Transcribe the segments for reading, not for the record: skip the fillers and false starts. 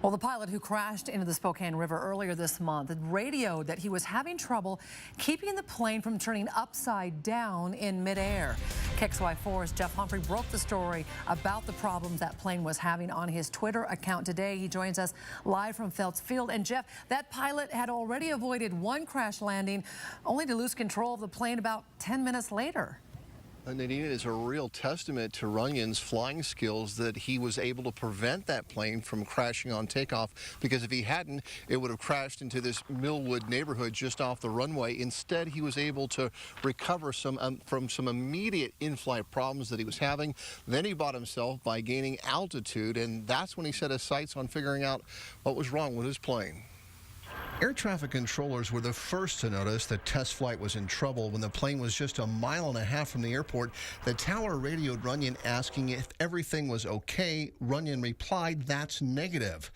Well, the pilot who crashed into the Spokane River earlier this month had radioed that he was having trouble keeping the plane from turning upside down in midair. KXLY4's Jeff Humphrey broke the story about the problems that plane was having on his Twitter account today. He joins us live from Phelps Field. And Jeff, that pilot had already avoided one crash landing, only to lose control of the plane about 10 minutes later. Nadine, it is a real testament to Runyon's flying skills that he was able to prevent that plane from crashing on takeoff, because if he hadn't, it would have crashed into this Millwood neighborhood just off the runway. Instead, he was able to recover from some immediate in-flight problems that he was having. Then he bought himself by gaining altitude, and that's when he set his sights on figuring out what was wrong with his plane. Air traffic controllers were the first to notice that test flight was in trouble when the plane was just a mile and a half from the airport. The tower radioed Runyon asking if everything was okay. Runyon replied, "That's negative."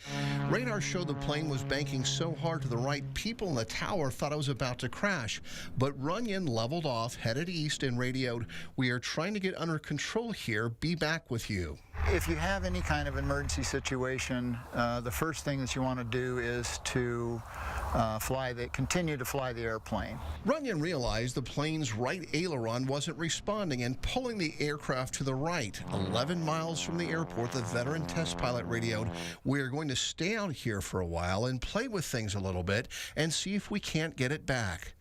Radar showed the plane was banking so hard to the right, people in the tower thought it was about to crash. But Runyon leveled off, headed east, and radioed, "We are trying to get under control here. Be back with you." If you have any kind of emergency situation, the first thing that you want to do is to continue to fly the airplane. Runyon realized the plane's right aileron wasn't responding and pulling the aircraft to the right. 11 miles from the airport, the veteran test pilot radioed, "We're going to stay out here for a while and play with things a little bit and see if we can't get it back."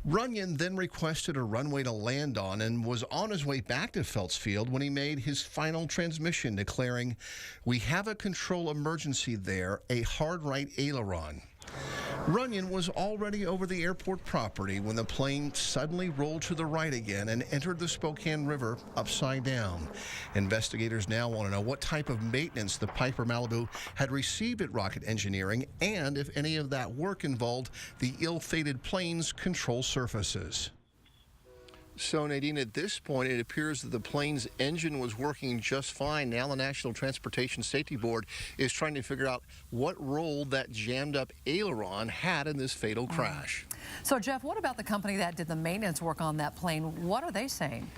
Runyon then requested a runway to land on and was on his way back to Phelps Field when he made his final transmission, declaring, "We have a control emergency there, a hard right aileron." Runyon was already over the airport property when the plane suddenly rolled to the right again and entered the Spokane River upside down. Investigators now want to know what type of maintenance the Piper Malibu had received at Rocket Engineering and if any of that work involved the ill-fated plane's control surfaces. So, Nadine, at this point, it appears that the plane's engine was working just fine. Now the National Transportation Safety Board is trying to figure out what role that jammed-up aileron had in this fatal crash. So, Jeff, what about the company that did the maintenance work on that plane? What are they saying?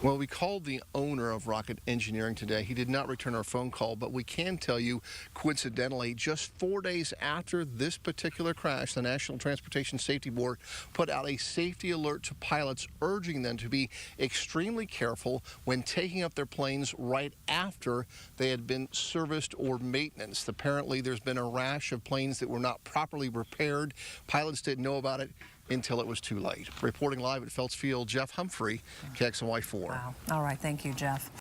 Well, we called the owner of Rocket Engineering today. He did not return our phone call, but we can tell you, coincidentally, just 4 days after this particular crash, the National Transportation Safety Board put out a safety alert to pilots, urging them to be extremely careful when taking up their planes right after they had been serviced or maintenance. Apparently, there's been a rash of planes that were not properly repaired. Pilots didn't know about it until it was too late. Reporting live at Phelps Field, Jeff Humphrey, KXLY4. Wow. All right. Thank you, Jeff.